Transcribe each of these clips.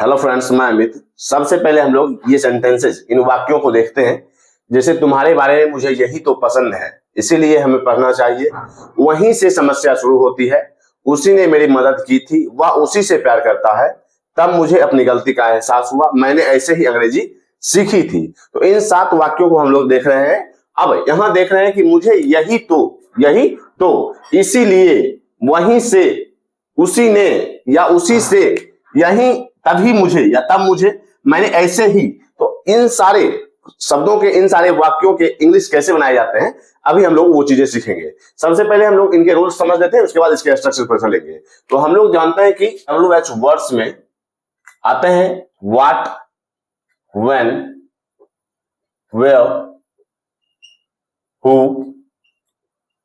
Hello friends, मैं अमित। सबसे पहले हम लोग ये सेंटेंसेस, इन वाक्यों को देखते हैं। जैसे तुम्हारे बारे में मुझे यही तो पसंद है, इसीलिए हमें पढ़ना चाहिए। वहीं से समस्या शुरू होती है, उसी ने मेरी मदद की थी, वह उसी से प्यार करता है। तब मुझे अपनी गलती का एहसास हुआ, मैंने ऐसे ही अंग्रेजी सीखी थी। तो इन 7 वाक्यों को हम लोग देख रहे हैं। अब यहाँ देख रहे हैं कि मुझे यही तो, इसीलिए, वहीं से, उसी ने, या उसी से, यही, तभी मुझे या तब मुझे, मैंने ऐसे ही। तो इन सारे शब्दों के, इन सारे वाक्यों के इंग्लिश कैसे बनाए जाते हैं, अभी हम लोग वो चीजें सीखेंगे। सबसे पहले हम लोग इनके रूल्स समझ लेते हैं, उसके बाद इसके स्ट्रक्चर पर चलेंगे। तो हम लोग जानते हैं कि WH वर्ड्स में आते हैं what, when, where, who,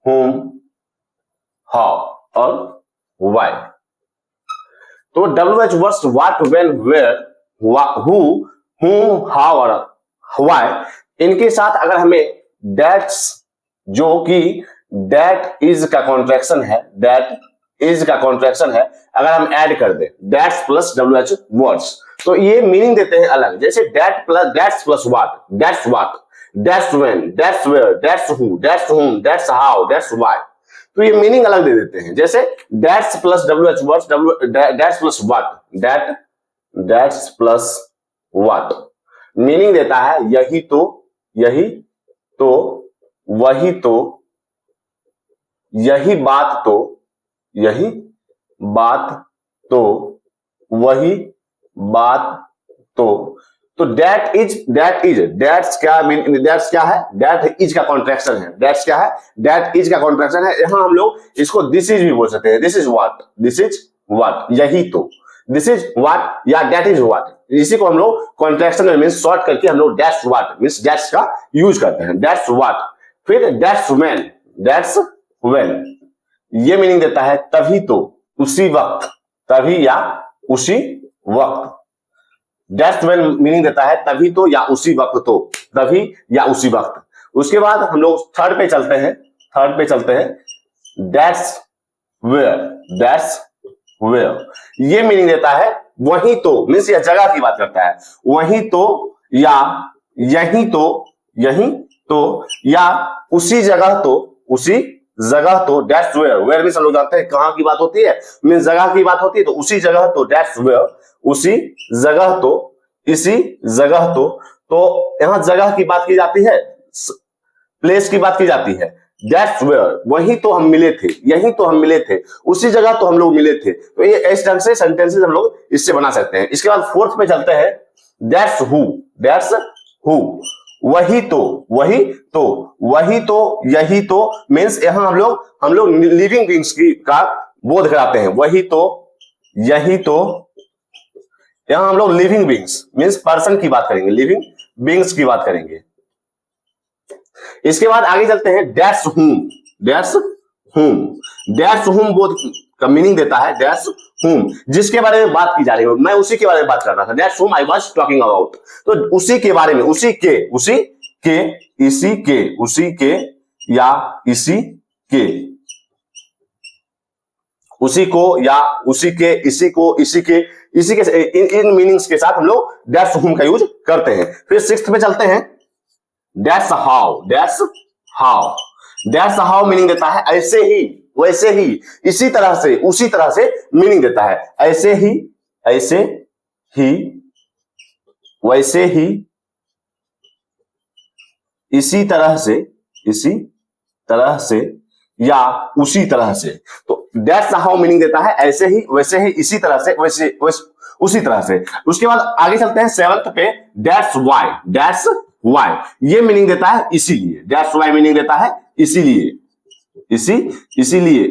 whom, how और व्हाई। तो WH words what, when, where, who, whom, how और व्हाई, इनके साथ अगर हमें दैट्स, जो कि दैट इज का कॉन्ट्रैक्शन है, अगर हम ऐड कर दें दैट्स प्लस WH वर्ड्स, तो ये मीनिंग देते हैं अलग। जैसे that's plus what, that's when, that's where, that's who, that's whom, that's how, that's why. तो ये मीनिंग अलग दे देते हैं। जैसे that's plus WH words, that's plus what, that's plus what meaning देता है यही तो, वही तो, यही बात तो, वही बात तो। तो दैट्स क्या है? दैट इज का कॉन्ट्रैक्शन है। दैट्स क्या है? दैट इज का कॉन्ट्रैक्शन है। यहां हम लोग इसको दिस इज भी बोल सकते हैं। दिस इज व्हाट, यही तो, दिस इज व्हाट या दैट इज व्हाट। इसी को हम लोग कॉन्ट्रैक्शन में मींस शॉर्ट करके हम लोग दैट्स व्हाट मींस दैट्स का यूज करते हैं। That's what. फिर दैट्स व्हेन, ये मीनिंग देता है तभी तो, उसी वक्त, तभी या उसी वक्त। दैट्स व्हेन मीनिंग देता है तभी तो या उसी वक्त, तो तभी या उसी वक्त। उसके बाद हम लोग थर्ड पे चलते हैं। दैट्स वेयर, ये मीनिंग देता है वही तो मीन्स यह जगह की बात करता है। वही तो या यही तो या उसी जगह तो। दैट्स वेयर मीन्स हम लोग जानते हैं कहां की बात होती है, मीन्स जगह की बात होती है। तो उसी जगह तो, दैट्स वेयर, उसी जगह तो, इसी जगह तो यहां जगह की बात की जाती है, प्लेस की बात की जाती है। दैट्स वेयर, वही तो हम मिले थे, यही तो हम मिले थे, उसी जगह तो हम लोग मिले थे। तो ये इस ढंग से सेंटेंसेस हम लोग इससे बना सकते हैं। इसके बाद फोर्थ पे चलते हैं। दैट्स हु, वही तो, यही तो मीन्स यहां हम लोग लिविंग बीइंग्स का बोध कराते हैं। वही तो, यही तो, यहां हम लोग लिविंग बीइंग्स मीन्स पर्सन की बात करेंगे, लिविंग बीइंग्स की बात करेंगे। इसके बाद आगे चलते हैं। दैट्स हुम बोध का मीनिंग देता है। दैट्स हुम, जिसके बारे में बात की जा रही है, मैं उसी के बारे में बात कर रहा था। दैट्स हुम आई वाज टॉकिंग अबाउट। तो उसी के बारे में, उसी के या इसी के, उसी को या उसी के, इसी को, इसी के इन मीनिंग्स के साथ हम लोग दैट्स हुम का यूज करते हैं। फिर सिक्स्थ में चलते हैं। दैट्स हाउ मीनिंग देता है ऐसे ही, वैसे ही, इसी तरह से, उसी तरह से मीनिंग देता है। ऐसे ही, वैसे ही, इसी तरह से या उसी तरह से। तो दैट्स हाउ मीनिंग देता है ऐसे ही, वैसे ही, इसी तरह से, वैसे उसी तरह से। उसके बाद आगे चलते हैं 7th पे। दैट्स वाई, ये मीनिंग देता है इसीलिए। दैट्स वाई मीनिंग देता है इसीलिए,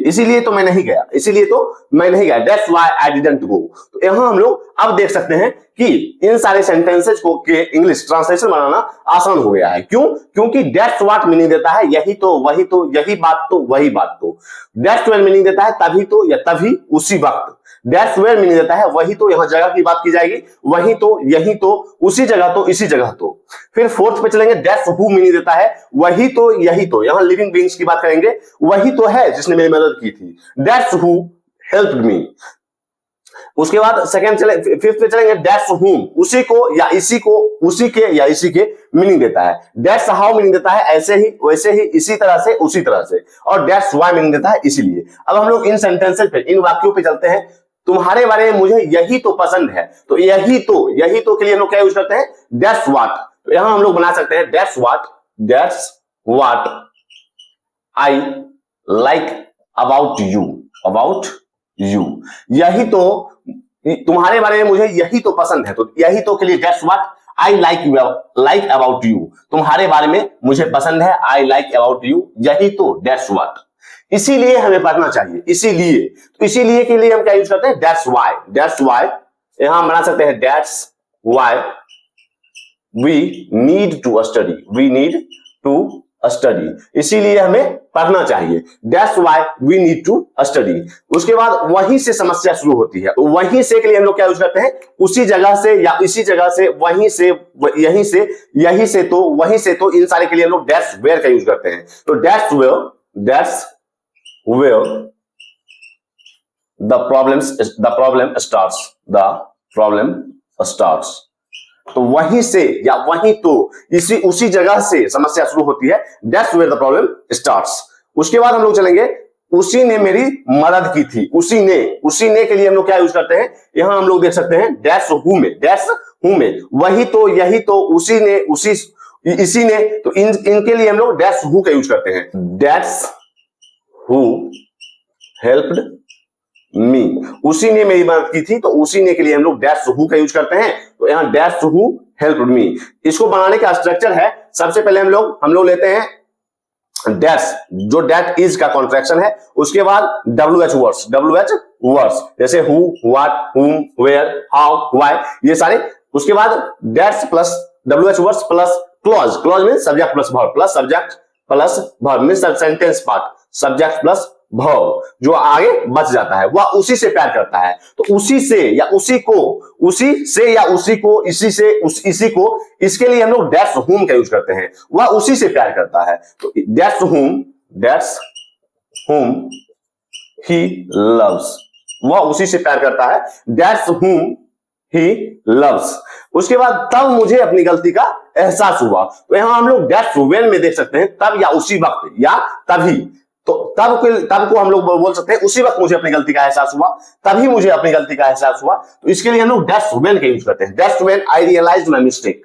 इसीलिए तो मैं नहीं गया, that's why I didn't go. तो यहां हम लोग अब देख सकते हैं कि इन सारे सेंटेंसेस को के इंग्लिश ट्रांसलेशन बनाना आसान हो गया है। क्योंकि दैट्स व्हाट मीनिंग देता है यही तो, वही तो, यही बात तो, वही बात तो। दैट्स व्हेन मीनिंग देता है तभी तो या तभी, उसी वक्त। दैट्स वेयर मीनिंग देता है वही तो, यहां जगह की बात की जाएगी, वही तो, यही तो, उसी जगह तो, इसी जगह तो। फिर फोर्थ पे चलेंगे। दैट्स हु मीनिंग देता है वही तो, यही तो, यहां लिविंग बीइंग्स की बात करेंगे, वही तो है जिसने मेरी मदद की थी। दैट्स हु हेल्प्ड मी, उसके बाद सेकंड चले, फिफ्थ पे चलेंगे, दैट्स हुम, उसी को या इसी को, उसी के या इसी के मीनिंग देता है। दैट्स हाउ मीनिंग देता है ऐसे ही, वैसे ही, इसी तरह से, उसी तरह से। और दैट्स व्हाई मीनिंग देता है इसीलिए। अब हम लोग इन सेंटेंसेस पे, इन वाक्यों पे चलते हैं। तुम्हारे बारे में मुझे यही तो पसंद है, तो यही तो के लिए हम लोग क्या यूज करते हैं, दैट्स व्हाट। तो यहां हम लोग बना सकते हैं that's what I like about you, यही तो तुम्हारे बारे में मुझे यही तो पसंद है, तो यही तो के लिए that's what I like about you, तुम्हारे बारे में मुझे पसंद है, आई लाइक अबाउट यू, यही तो, दैट्स व्हाट। इसीलिए हमें पढ़ना चाहिए, इसीलिए के लिए हम क्या यूज करते हैं, दैट्स व्हाई। यहां हम बना सकते हैं that's why we need to study, इसीलिए हमें पढ़ना चाहिए, that's why we need to study. उसके बाद वहीं से समस्या शुरू होती है, वहीं से के लिए हम लोग क्या यूज करते हैं, उसी जगह से या इसी जगह से, वहीं से, यहीं से, यहीं से तो, वहीं से तो, इन सारे के लिए हम लोग दैट्स वेयर का यूज करते हैं। तो that's where the problem starts, तो वहीं से या वहीं तो, उसी जगह से समस्या शुरू होती है, that's where the problem starts. उसके बाद हम लोग चलेंगे, उसी ने मेरी मदद की थी, उसी ने के लिए हम लोग क्या यूज करते हैं, यहां हम लोग देख सकते हैं दैट्स हू में, वही तो, यही तो, उसी ने, इसी ने, तो इनके लिए हम लोग दैट्स हू का यूज करते हैं, दैट्स हू हेल्प्ड मी, उसी ने मेरी मदद की थी, तो उसी ने के लिए हम लोग दैट्स हू का यूज करते हैं। तो यहां दैट्स हू हेल्प्ड मी। इसको बनाने का स्ट्रक्चर है, सबसे पहले हम लोग लेते हैं दैट्स, जो दैट इज का कॉन्ट्रैक्शन है, उसके बाद WH वर्ड्स, जैसे हु, व्हाट, हुम, वेयर, हाउ, व्हाई, ये सारे। उसके बाद that's plus WH words plus clause means subject plus verb means sentence part, subject plus भाव, जो आगे बच जाता है, वह उसी से प्यार करता है। तो उसी से या उसी को, इसी को, इसके लिए हम लोग दैट्स हुम का यूज करते हैं, वह उसी से प्यार करता है। तो दैट्स हुम ही लव्स, वह उसी से प्यार करता है, दैट्स हुम ही लव्स। उसके बाद तब मुझे अपनी गलती का एहसास हुआ, तो यहां हम लोग दैट्स व्हेन में देख सकते हैं, तब या उसी वक्त या तभी। तो तब को हम लोग बोल सकते हैं उसी वक्त मुझे अपनी गलती का एहसास हुआ, तभी मुझे अपनी गलती का एहसास हुआ। तो इसके लिए हम लोग दैट्स व्हेन का यूज करते हैं, that's when I realised my mistake,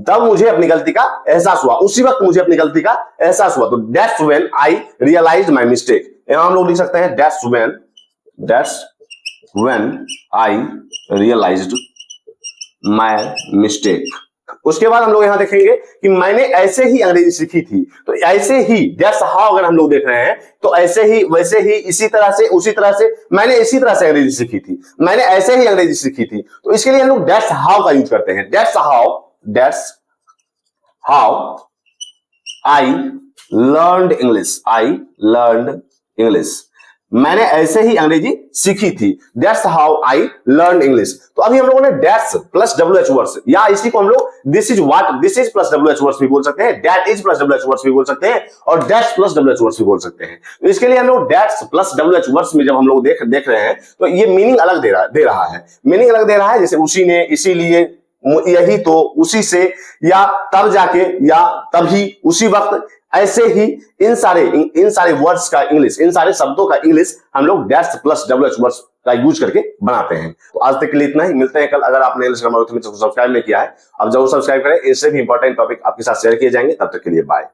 तब मुझे अपनी गलती का एहसास हुआ, उसी वक्त मुझे अपनी गलती का एहसास हुआ। तो that's when I realised my mistake, यहां हम लोग लिख सकते हैं that's when I realised my mistake. उसके बाद हम लोग यहां देखेंगे कि मैंने ऐसे ही अंग्रेजी सीखी थी, तो ऐसे ही दैट्स हाउ अगर हम लोग देख रहे हैं, तो ऐसे ही, वैसे ही, इसी तरह से, उसी तरह से, मैंने इसी तरह से अंग्रेजी सीखी थी, मैंने ऐसे ही अंग्रेजी सीखी थी। तो इसके लिए हम लोग दैट्स हाउ का यूज करते हैं, that's how I learned English, मैंने ऐसे ही अंग्रेजी सीखी थी, that's how I learn English. तो अभी हम लोगों ने दैट्स प्लस WH वर्ड्स, या इसी को हम लोग this is plus WH words भी बोल सकते हैं, that is plus WH words भी बोल सकते हैं, और दैट्स प्लस WH वर्ड्स भी बोल सकते हैं। तो इसके लिए हम लोग दैट्स प्लस WH वर्ड्स में जब हम लोग देख रहे हैं, तो ये मीनिंग अलग दे रहा है, जैसे उसी ने, इसीलिए, यही तो, उसी से, या तब जाके, या तभी, उसी वक्त, ऐसे ही, इन सारे वर्ड्स का इंग्लिश, इन सारे शब्दों का इंग्लिश हम लोग दैट्स प्लस WH वर्ड्स का यूज करके बनाते हैं। तो आज तक के लिए इतना ही, मिलते हैं कल। अगर आपने इंग्लिश ग्रामर को सब्सक्राइब नहीं किया है, अब जरूर सब्सक्राइब करें, इससे भी इंपॉर्टेंट टॉपिक आपके साथ शेयर किए जाएंगे। तब तक के लिए बाय।